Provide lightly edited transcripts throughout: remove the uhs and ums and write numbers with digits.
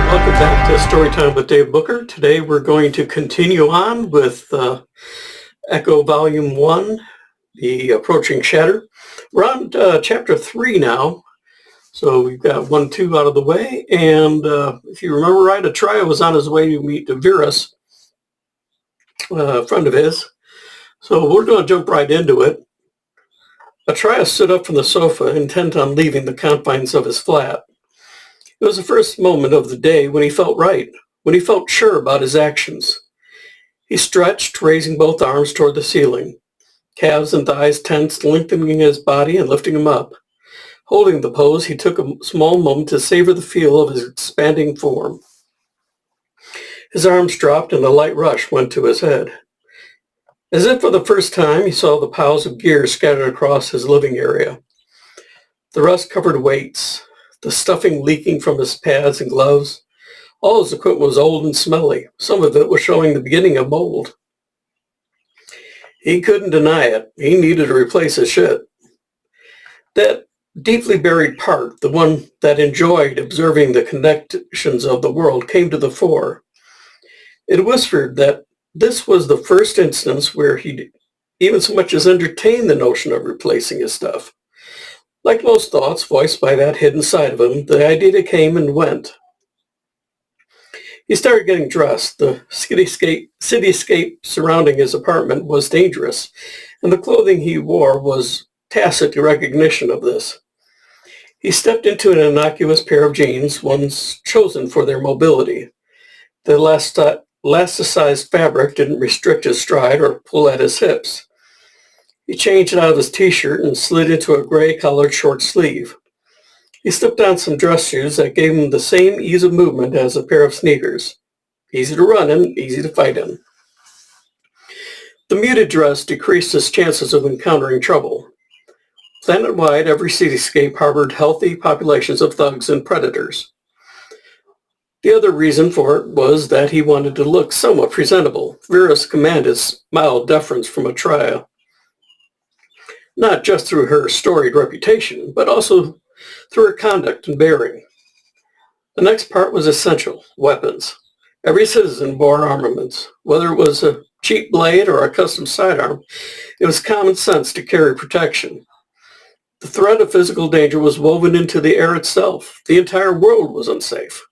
Welcome back to Storytime with Dave Booker. Today we're going to continue on with Echo Volume 1, The Approaching Shatter. We're on Chapter 3 now, so we've got 1, 2 out of the way, and if you remember right, Atriya was on his way to meet Verus, a friend of his, so we're going to jump right into it. Atriya stood up from the sofa, intent on leaving the confines of his flat. It was the first moment of the day when he felt right, when he felt sure about his actions. He stretched, raising both arms toward the ceiling, calves and thighs tense, lengthening his body and lifting him up. Holding the pose, he took a small moment to savor the feel of his expanding form. His arms dropped and a light rush went to his head. As if for the first time, he saw the piles of gear scattered across his living area. The rust-covered weights, the stuffing leaking from his pads and gloves. All his equipment was old and smelly. Some of it was showing the beginning of mold. He couldn't deny it. He needed to replace his shit. That deeply buried part, the one that enjoyed observing the connections of the world, came to the fore. It whispered that this was the first instance where he'd even so much as entertained the notion of replacing his stuff. Like most thoughts voiced by that hidden side of him, the idea came and went. He started getting dressed. The cityscape surrounding his apartment was dangerous, and the clothing he wore was tacit recognition of this. He stepped into an innocuous pair of jeans, ones chosen for their mobility. The elasticized fabric didn't restrict his stride or pull at his hips. He changed out of his t-shirt and slid into a gray-collared short sleeve. He slipped on some dress shoes that gave him the same ease of movement as a pair of sneakers. Easy to run in, easy to fight in. The muted dress decreased his chances of encountering trouble. Planet-wide, every cityscape harbored healthy populations of thugs and predators. The other reason for it was that he wanted to look somewhat presentable. Verus commanded mild deference from Atriya, not just through her storied reputation, but also through her conduct and bearing. The next part was essential: weapons. Every citizen bore armaments. Whether it was a cheap blade or a custom sidearm, it was common sense to carry protection. The threat of physical danger was woven into the air itself. The entire world was unsafe.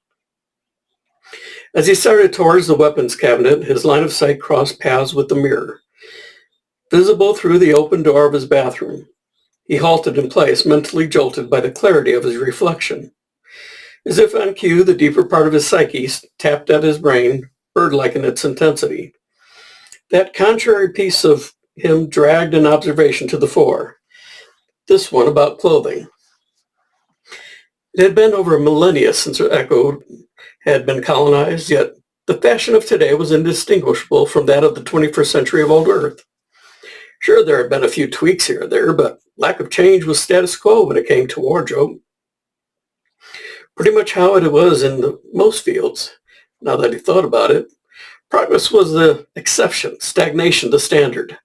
As he started towards the weapons cabinet, his line of sight crossed paths with the mirror, visible through the open door of his bathroom. He halted in place, mentally jolted by the clarity of his reflection. As if on cue, the deeper part of his psyche tapped at his brain, bird-like in its intensity. That contrary piece of him dragged an observation to the fore, this one about clothing. It had been over a millennia since Echo had been colonized, yet the fashion of today was indistinguishable from that of the 21st century of old Earth. Sure, there had been a few tweaks here and there, but lack of change was status quo when it came to wardrobe. Pretty much how it was in most fields, now that he thought about it. Progress was the exception, stagnation the standard.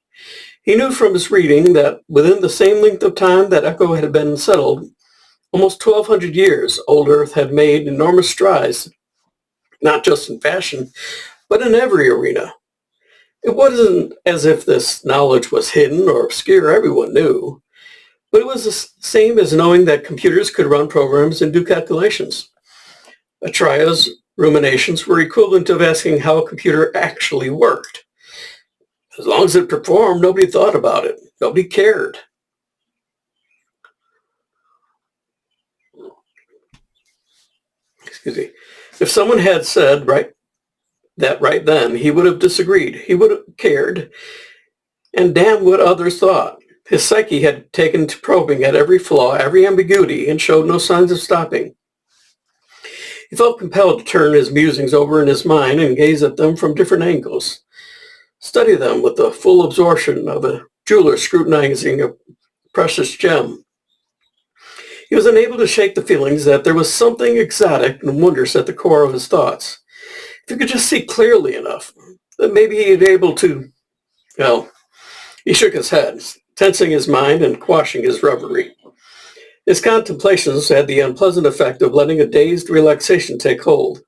He knew from his reading that within the same length of time that Echo had been settled, almost 1,200 years, old Earth had made enormous strides, not just in fashion, but in every arena. It wasn't as if this knowledge was hidden or obscure. Everyone knew. But it was the same as knowing that computers could run programs and do calculations. Atriya's ruminations were equivalent of asking how a computer actually worked. As long as it performed, nobody thought about it. Nobody cared. Excuse me. If someone had said right then, he would have disagreed. He would have cared. And damn what others thought. His psyche had taken to probing at every flaw, every ambiguity, and showed no signs of stopping. He felt compelled to turn his musings over in his mind and gaze at them from different angles, study them with the full absorption of a jeweler scrutinizing a precious gem. He was unable to shake the feelings that there was something exotic and wondrous at the core of his thoughts. If he could just see clearly enough, then maybe he'd be able to, well, he shook his head, tensing his mind and quashing his reverie. His contemplations had the unpleasant effect of letting a dazed relaxation take hold.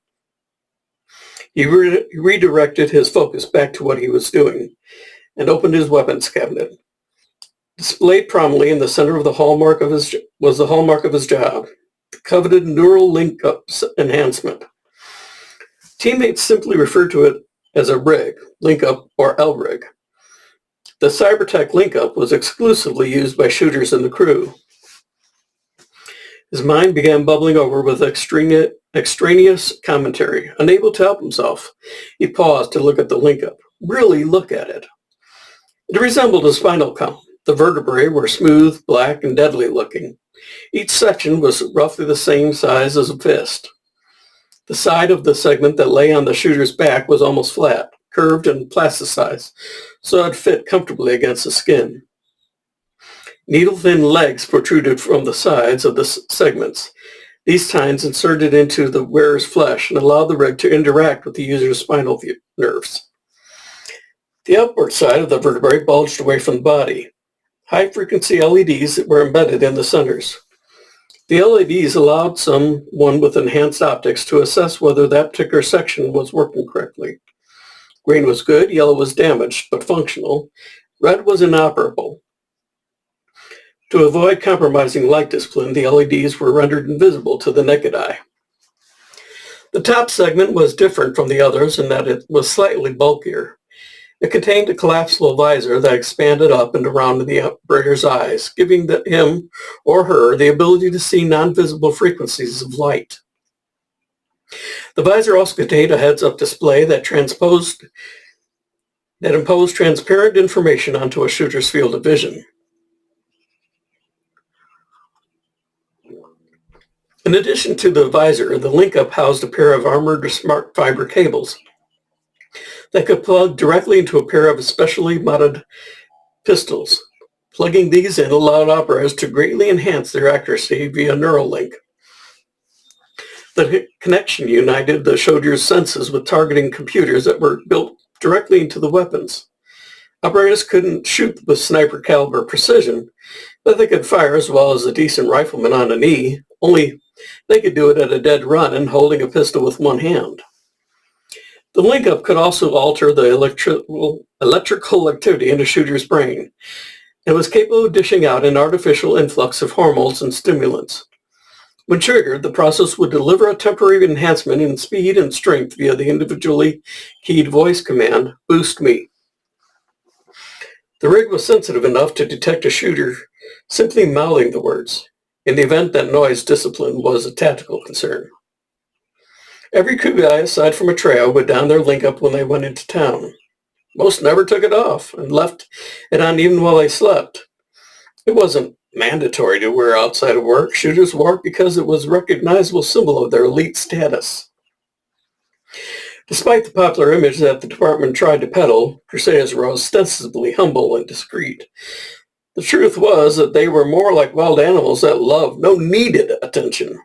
He redirected his focus back to what he was doing and opened his weapons cabinet. Displayed prominently in the center of the hallmark of his job, the coveted neural link-up enhancement. Teammates simply referred to it as a rig, link-up, or L-rig. The cybertech link-up was exclusively used by shooters in the crew. His mind began bubbling over with extraneous commentary. Unable to help himself, he paused to look at the link-up. Really look at it. It resembled a spinal column. The vertebrae were smooth, black, and deadly looking. Each section was roughly the same size as a fist. The side of the segment that lay on the shooter's back was almost flat, curved and plasticized, so it fit comfortably against the skin. Needle-thin legs protruded from the sides of the segments. These tines inserted into the wearer's flesh and allowed the rig to interact with the user's spinal nerves. The upward side of the vertebrae bulged away from the body. High-frequency LEDs were embedded in the centers. The LEDs allowed someone with enhanced optics to assess whether that particular section was working correctly. Green was good, yellow was damaged, but functional. Red was inoperable. To avoid compromising light discipline, the LEDs were rendered invisible to the naked eye. The top segment was different from the others in that it was slightly bulkier. It contained a collapsible visor that expanded up and around the operator's eyes, giving him or her the ability to see non-visible frequencies of light. The visor also contained a heads-up display that imposed transparent information onto a shooter's field of vision. In addition to the visor, the link-up housed a pair of armored smart fiber cables that could plug directly into a pair of specially modded pistols. Plugging these in allowed operators to greatly enhance their accuracy via neural link. The connection united the soldier's senses with targeting computers that were built directly into the weapons. Operators couldn't shoot with sniper caliber precision, but they could fire as well as a decent rifleman on a knee, only they could do it at a dead run and holding a pistol with one hand. The link-up could also alter the electrical activity in a shooter's brain and was capable of dishing out an artificial influx of hormones and stimulants. When triggered, the process would deliver a temporary enhancement in speed and strength via the individually keyed voice command, "Boost me." The rig was sensitive enough to detect a shooter simply mouthing the words, in the event that noise discipline was a tactical concern. Every crew guy, aside from Atriya, would don their link-up when they went into town. Most never took it off and left it on even while they slept. It wasn't mandatory to wear outside of work. Shooters wore it because it was a recognizable symbol of their elite status. Despite the popular image that the department tried to peddle, crusaders were ostensibly humble and discreet. The truth was that they were more like wild animals that loved, no needed attention.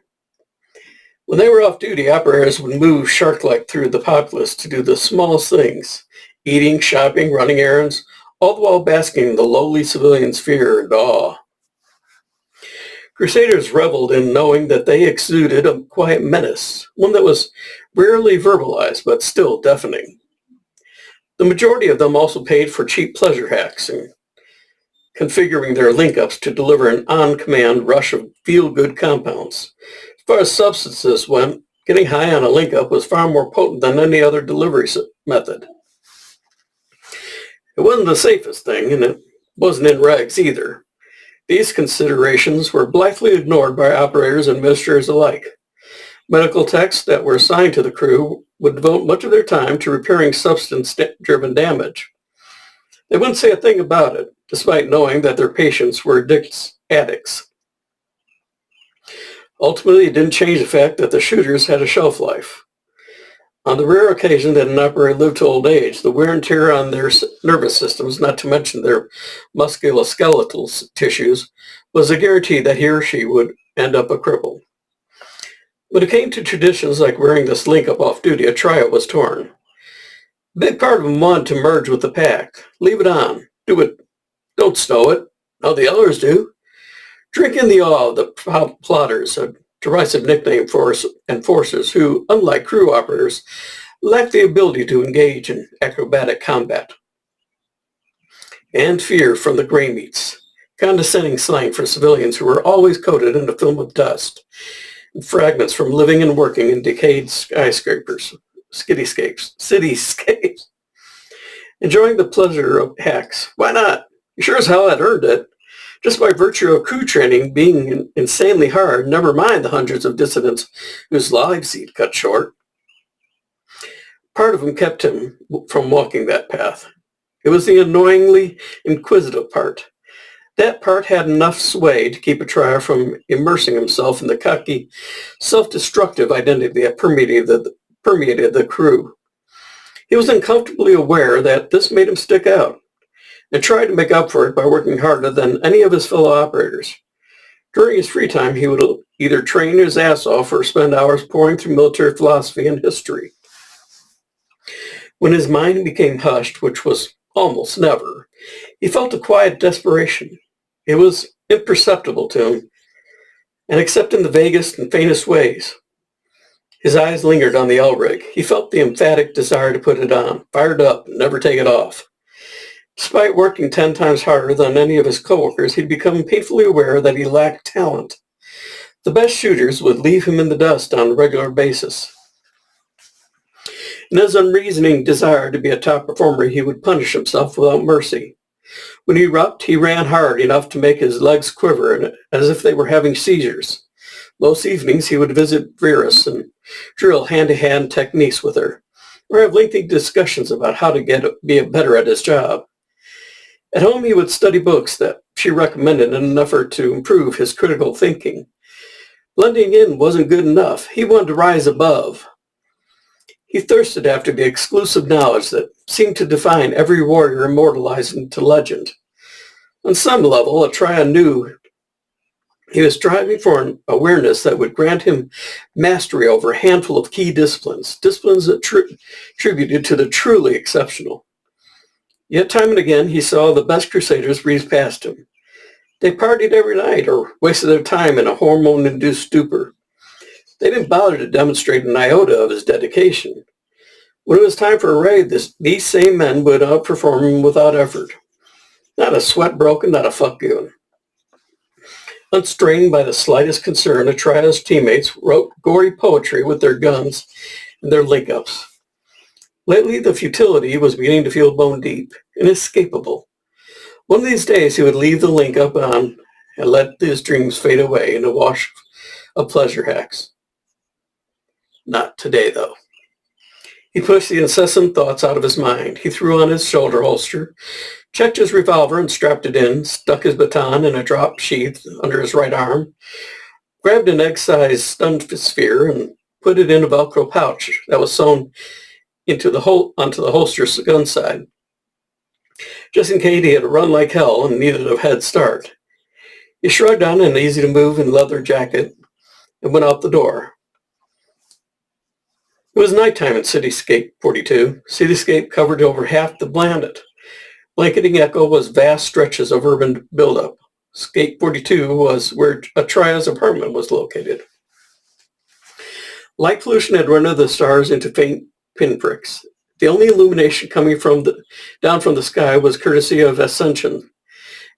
When they were off duty, operators would move shark-like through the populace to do the smallest things, eating, shopping, running errands, all the while basking in the lowly civilians' fear and awe. Crusaders reveled in knowing that they exuded a quiet menace, one that was rarely verbalized but still deafening. The majority of them also paid for cheap pleasure hacks and configuring their link-ups to deliver an on-command rush of feel-good compounds. As far as substances went, getting high on a link-up was far more potent than any other delivery method. It wasn't the safest thing, and it wasn't in regs either. These considerations were blithely ignored by operators and administrators alike. Medical techs that were assigned to the crew would devote much of their time to repairing substance-driven damage. They wouldn't say a thing about it, despite knowing that their patients were addicts. Ultimately, it didn't change the fact that the shooters had a shelf life. On the rare occasion that an operator lived to old age, the wear and tear on their nervous systems, not to mention their musculoskeletal tissues, was a guarantee that he or she would end up a cripple. When it came to traditions like wearing this link up off duty, Atriya was torn. A big part of him wanted to merge with the pack. Leave it on. Do it. Don't snow it. How the others do. Drink in the awe of the plotters, a derisive nickname for enforcers who, unlike crew operators, lacked the ability to engage in acrobatic combat. And fear from the gray meats, condescending slang for civilians who were always coated in a film of dust, and fragments from living and working in decayed skyscrapers, cityscapes. Enjoying the pleasure of hacks. Why not? You sure as hell had earned it. Just by virtue of crew training being insanely hard, never mind the hundreds of dissidents whose lives he'd cut short. Part of him kept him from walking that path. It was the annoyingly inquisitive part. That part had enough sway to keep Atriya from immersing himself in the cocky, self-destructive identity that permeated the crew. He was uncomfortably aware that this made him stick out, and tried to make up for it by working harder than any of his fellow operators. During his free time, he would either train his ass off or spend hours poring through military philosophy and history. When his mind became hushed, which was almost never, he felt a quiet desperation. It was imperceptible to him, and except in the vaguest and faintest ways. His eyes lingered on the L-rig. He felt the emphatic desire to put it on, fired up, and never take it off. Despite working 10 times harder than any of his coworkers, he'd become painfully aware that he lacked talent. The best shooters would leave him in the dust on a regular basis. In his unreasoning desire to be a top performer, he would punish himself without mercy. When he rucked, he ran hard enough to make his legs quiver as if they were having seizures. Most evenings he would visit Verus and drill hand-to-hand techniques with her, or have lengthy discussions about how to be better at his job. At home, he would study books that she recommended in an effort to improve his critical thinking. Blending in wasn't good enough. He wanted to rise above. He thirsted after the exclusive knowledge that seemed to define every warrior immortalized into legend. On some level, Atriya knew he was striving for an awareness that would grant him mastery over a handful of key disciplines that attributed to the truly exceptional. Yet time and again, he saw the best crusaders breeze past him. They partied every night or wasted their time in a hormone-induced stupor. They didn't bother to demonstrate an iota of his dedication. When it was time for a raid, these same men would outperform him without effort. Not a sweat broken, not a fuck given. Unstrained by the slightest concern, Atriya's teammates wrote gory poetry with their guns and their link-ups. Lately, the futility was beginning to feel bone deep, inescapable. One of these days, he would leave the link-up on and let his dreams fade away in a wash of pleasure hacks. Not today, though. He pushed the incessant thoughts out of his mind. He threw on his shoulder holster, checked his revolver and strapped it in, stuck his baton in a drop sheath under his right arm, grabbed an egg-sized stun sphere and put it in a Velcro pouch that was sewn onto the holster's gun side. Just in case he had to run like hell and needed a head start. He shrugged on an easy-to-move and leather jacket and went out the door. It was nighttime in Cityscape 42. Cityscape covered over half the planet. Blanketing echo was vast stretches of urban buildup. Scape 42 was where Atriya's apartment was located. Light pollution had rendered the stars into faint pinpricks. The only illumination coming down from the sky was courtesy of Ascension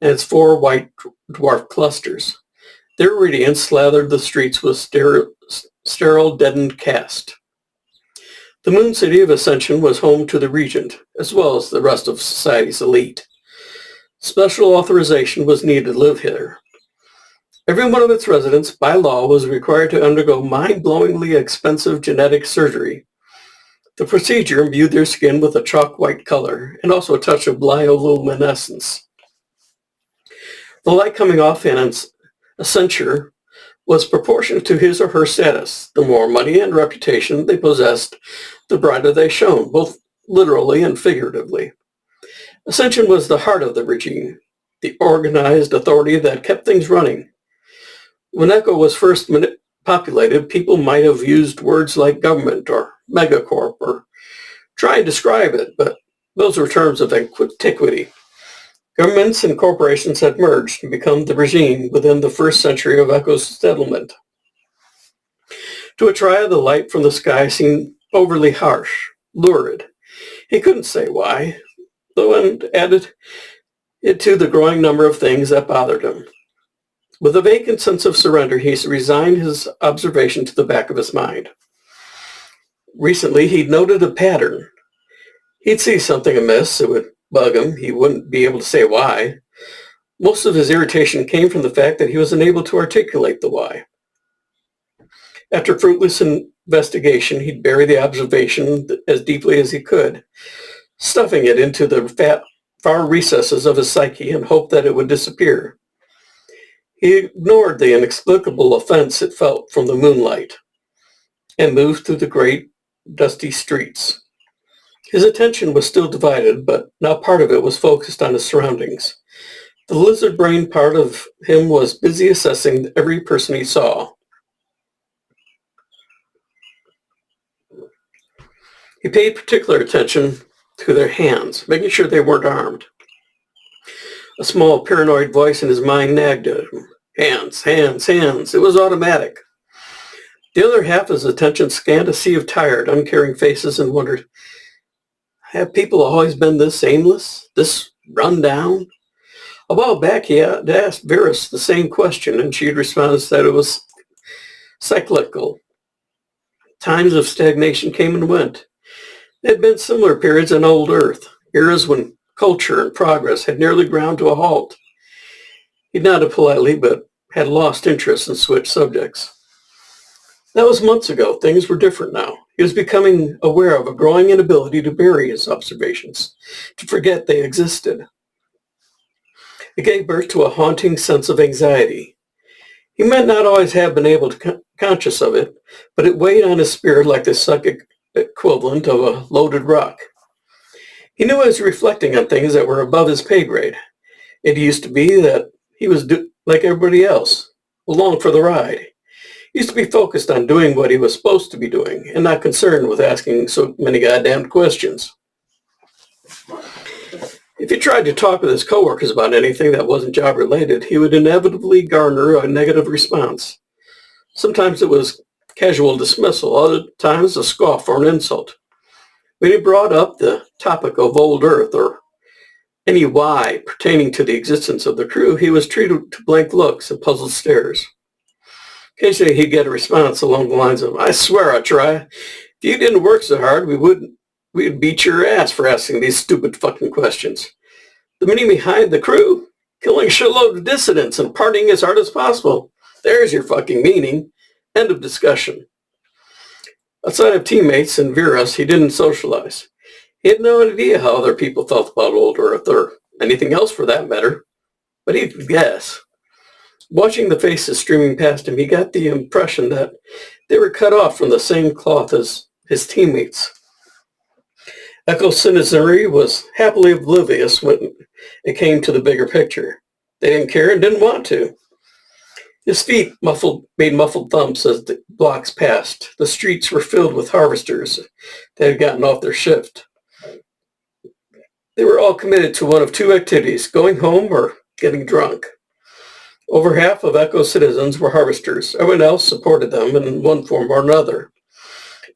and its 4 white dwarf clusters. Their radiance slathered the streets with sterile, deadened cast. The moon city of Ascension was home to the regent, as well as the rest of society's elite. Special authorization was needed to live here. Every one of its residents, by law, was required to undergo mind-blowingly expensive genetic surgery. The procedure imbued their skin with a chalk white color and also a touch of bioluminescence. The light coming off in a censure was proportionate to his or her status. The more money and reputation they possessed, the brighter they shone, both literally and figuratively. Ascension was the heart of the regime, the organized authority that kept things running. When Echo was first populated, people might have used words like government or megacorp or try and describe it, but those were terms of antiquity. Governments and corporations had merged and become the regime within the first century of Echo's settlement. To Atriya, the light from the sky seemed overly harsh, lurid. He couldn't say why, though, and added it to the growing number of things that bothered him. With a vacant sense of surrender, he resigned his observation to the back of his mind. Recently, he'd noted a pattern. He'd see something amiss, it would bug him, he wouldn't be able to say why. Most of his irritation came from the fact that he was unable to articulate the why. After fruitless investigation, he'd bury the observation as deeply as he could, stuffing it into the far recesses of his psyche and hoped that it would disappear. He ignored the inexplicable offense it felt from the moonlight and moved through the great, dusty streets. His attention was still divided, but now part of it was focused on his surroundings. The lizard-brained part of him was busy assessing every person he saw. He paid particular attention to their hands, making sure they weren't armed. A small paranoid voice in his mind nagged at him. Hands, hands, hands. It was automatic. The other half of his attention scanned a sea of tired, uncaring faces and wondered, have people always been this aimless, this run down? A while back he had asked Verus the same question, and she had responded that it was cyclical. Times of stagnation came and went. There had been similar periods on old Earth, eras when culture and progress had nearly ground to a halt. He nodded politely, but had lost interest and switched subjects. That was months ago. Things were different now. He was becoming aware of a growing inability to bury his observations, to forget they existed. It gave birth to a haunting sense of anxiety. He might not always have been able to conscious of it, but it weighed on his spirit like the psychic equivalent of a loaded rock. He knew he was reflecting on things that were above his pay grade. It used to be that he was like everybody else, along for the ride. He used to be focused on doing what he was supposed to be doing and not concerned with asking so many goddamn questions. If he tried to talk with his coworkers about anything that wasn't job-related, he would inevitably garner a negative response. Sometimes it was casual dismissal, other times a scoff or an insult. When he brought up the topic of old Earth or any why pertaining to the existence of the crew, he was treated to blank looks and puzzled stares. Occasionally he'd get a response along the lines of, I swear, Atriya, if you didn't work so hard, we'd beat your ass for asking these stupid fucking questions. The meaning behind the crew? Killing a shitload of dissidents and partying as hard as possible. There's your fucking meaning. End of discussion. Outside of teammates and Verus, he didn't socialize. He had no idea how other people felt about old Earth or anything else for that matter, but he could guess. Watching the faces streaming past him, he got the impression that they were cut off from the same cloth as his teammates. Echo's citizenry was happily oblivious when it came to the bigger picture. They didn't care and didn't want to. His feet made muffled thumps as the blocks passed. The streets were filled with harvesters that had gotten off their shift. They were all committed to one of two activities, going home or getting drunk. Over half of Echo's citizens were harvesters. Everyone else supported them in one form or another.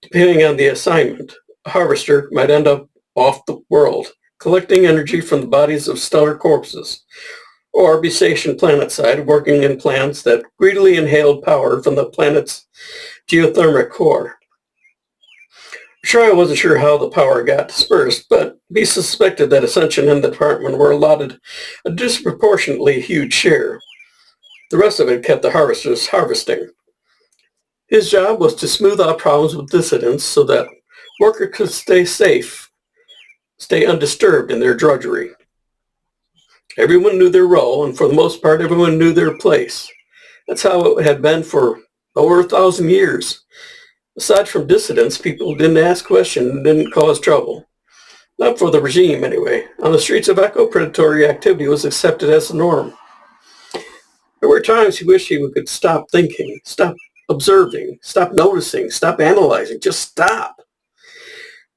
Depending on the assignment, a harvester might end up off the world, collecting energy from the bodies of stellar corpses, or be stationed planetside, working in plants that greedily inhaled power from the planet's geothermic core. Atriya wasn't sure how the power got dispersed, but he suspected that Ascension and the department were allotted a disproportionately huge share. The rest of it kept the harvesters harvesting. His job was to smooth out problems with dissidents so that workers could stay safe, stay undisturbed in their drudgery. Everyone knew their role, and for the most part, everyone knew their place. That's how it had been for over 1,000 years. Aside from dissidents, people didn't ask questions and didn't cause trouble. Not for the regime, anyway. On the streets of Echo, predatory activity was accepted as the norm. There were times he wished he could stop thinking, stop observing, stop noticing, stop analyzing, just stop.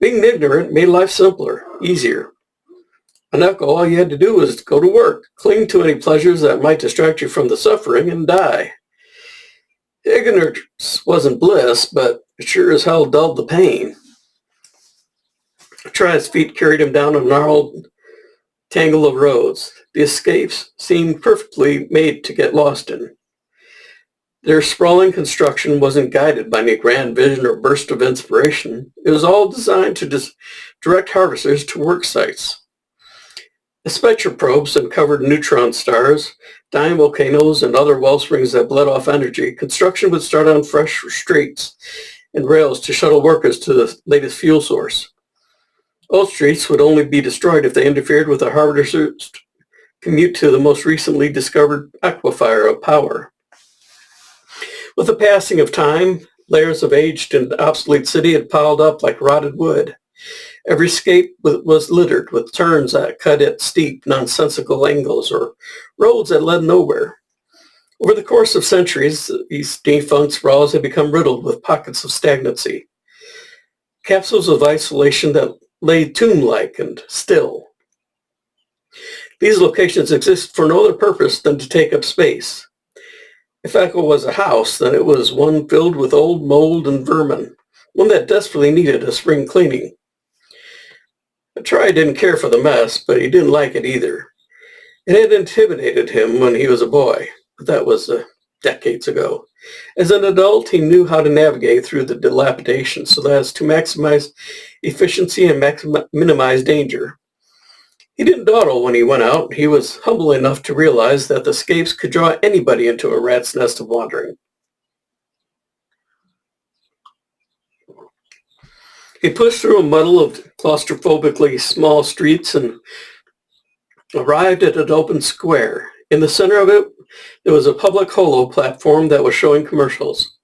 Being ignorant made life simpler, easier. On Echo, all you had to do was go to work, cling to any pleasures that might distract you from the suffering, and die. Ignorance wasn't bliss, but it sure as hell dulled the pain. Atriya's feet carried him down a gnarled tangle of roads. The escapes seemed perfectly made to get lost in. Their sprawling construction wasn't guided by any grand vision or burst of inspiration. It was all designed to direct harvesters to work sites. The spectra probes uncovered neutron stars, dying volcanoes, and other wellsprings that bled off energy. Construction would start on fresh streets and rails to shuttle workers to the latest fuel source. Old streets would only be destroyed if they interfered with the harvester's commute to the most recently discovered aquifer of power. With the passing of time, layers of aged and obsolete city had piled up like rotted wood. Every escape was littered with turns that cut at steep, nonsensical angles or roads that led nowhere. Over the course of centuries, these defunct sprawls had become riddled with pockets of stagnancy, capsules of isolation that lay tomb-like and still. These locations exist for no other purpose than to take up space. If Echo was a house, then it was one filled with old mold and vermin, one that desperately needed a spring cleaning. Atriya didn't care for the mess, but he didn't like it either. It had intimidated him when he was a boy, but that was decades ago. As an adult, he knew how to navigate through the dilapidation so as to maximize efficiency and minimize danger. He didn't dawdle when he went out. He was humble enough to realize that the escapes could draw anybody into a rat's nest of wandering. He pushed through a muddle of claustrophobically small streets and arrived at an open square. In the center of it, there was a public holo platform that was showing commercials.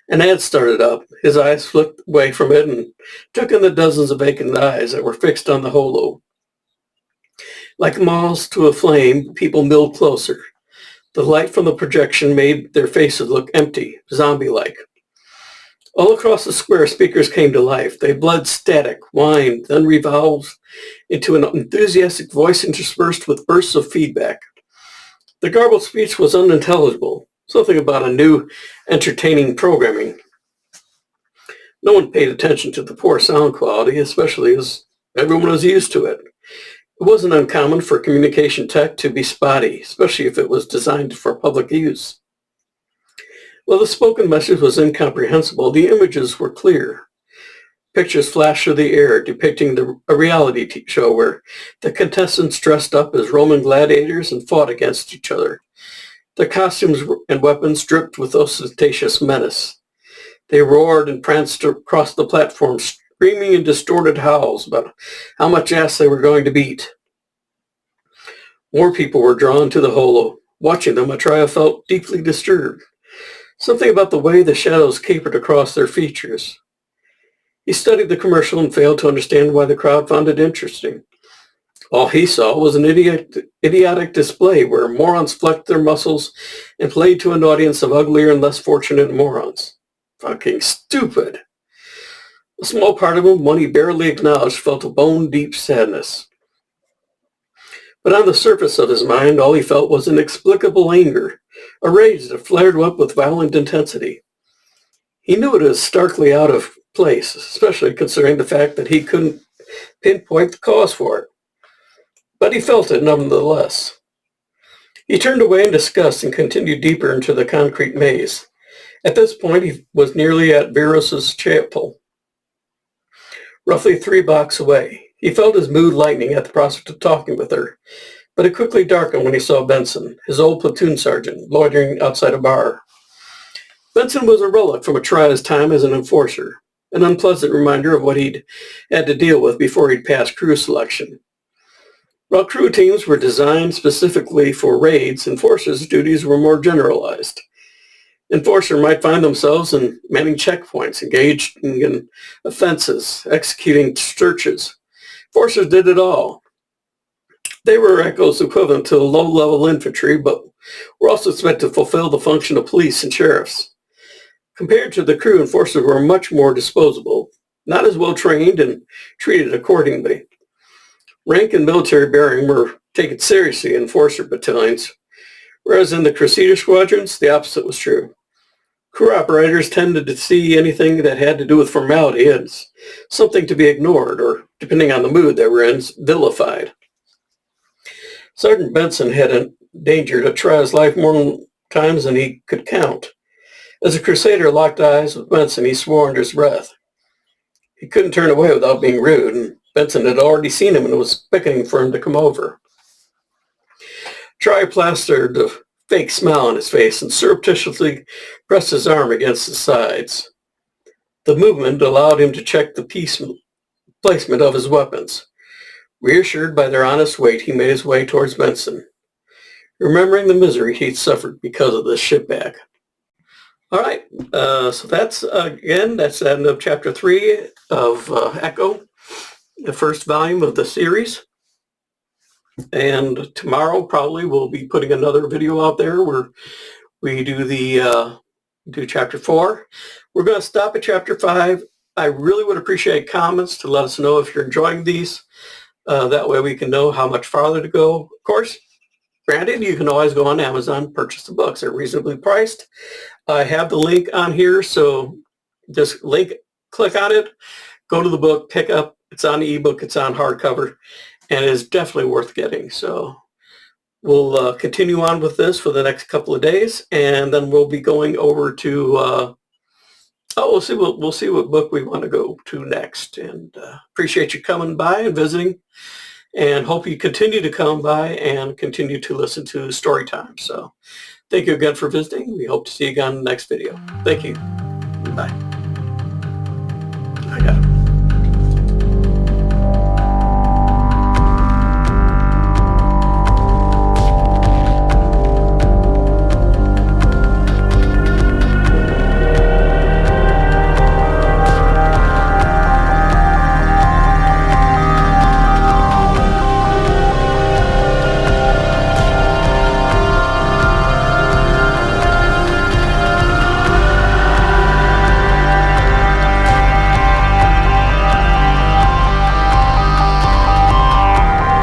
An ad started up. His eyes flicked away from it and took in the dozens of vacant eyes that were fixed on the holo. Like moths to a flame, people milled closer. The light from the projection made their faces look empty, zombie-like. All across the square, speakers came to life. They bled static, whined, then revolved into an enthusiastic voice interspersed with bursts of feedback. The garbled speech was unintelligible, something about a new, entertaining programming. No one paid attention to the poor sound quality, especially as everyone was used to it. It wasn't uncommon for communication tech to be spotty, especially if it was designed for public use. While the spoken message was incomprehensible, the images were clear. Pictures flashed through the air depicting a reality show where the contestants dressed up as Roman gladiators and fought against each other. Their costumes and weapons dripped with ostentatious menace. They roared and pranced across the platform, screaming in distorted howls about how much ass they were going to beat. More people were drawn to the holo. Watching them, Atriya felt deeply disturbed. Something about the way the shadows capered across their features. He studied the commercial and failed to understand why the crowd found it interesting. All he saw was an idiotic display where morons flexed their muscles and played to an audience of uglier and less fortunate morons. Fucking stupid. A small part of him, one he barely acknowledged, felt a bone-deep sadness. But on the surface of his mind, all he felt was inexplicable anger, a rage that flared up with violent intensity. He knew it was starkly out of place, especially considering the fact that he couldn't pinpoint the cause for it. But he felt it nonetheless. He turned away in disgust and continued deeper into the concrete maze. At this point, he was nearly at Verus's chapel, roughly 3 blocks away. He felt his mood lightening at the prospect of talking with her, but it quickly darkened when he saw Benson, his old platoon sergeant, loitering outside a bar. Benson was a relic from Atriya's time as an enforcer, an unpleasant reminder of what he'd had to deal with before he'd passed crew selection. While crew teams were designed specifically for raids, enforcers' duties were more generalized. Enforcer might find themselves in manning checkpoints, engaged in offenses, executing searches. Enforcers did it all. They were Echo's equivalent to low-level infantry, but were also expected to fulfill the function of police and sheriffs. Compared to the crew, enforcers were much more disposable, not as well trained and treated accordingly. Rank and military bearing were taken seriously in enforcer battalions, whereas in the crusader squadrons, the opposite was true. Crew operators tended to see anything that had to do with formality as something to be ignored, or, depending on the mood they were in, vilified. Sergeant Benson had endangered Atriya's life more times than he could count. As a crusader locked eyes with Benson, he swore under his breath. He couldn't turn away without being rude, and Benson had already seen him and was beckoning for him to come over. Atriya plastered a fake smile on his face and surreptitiously pressed his arm against his sides. The movement allowed him to check the placement of his weapons. Reassured by their honest weight, he made his way towards Benson, remembering the misery he'd suffered because of this shitbag. All right, so that's the end of Chapter 3 of Echo, the first volume of the series. And tomorrow probably we'll be putting another video out there where we do Chapter 4. We're going to stop at Chapter 5. I really would appreciate comments to let us know if you're enjoying these. That way we can know how much farther to go. Of course, granted, you can always go on Amazon, purchase the books. They're reasonably priced. I have the link on here, so just click on it, go to the book, pick up. It's on ebook, it's on hardcover, and it is definitely worth getting. So we'll continue on with this for the next couple of days, and then we'll be going over to we'll see what book we want to go to next. And appreciate you coming by and visiting, and hope you continue to come by and continue to listen to Story Time. So thank you again for visiting. We hope to see you again in the next video. Thank you. Bye.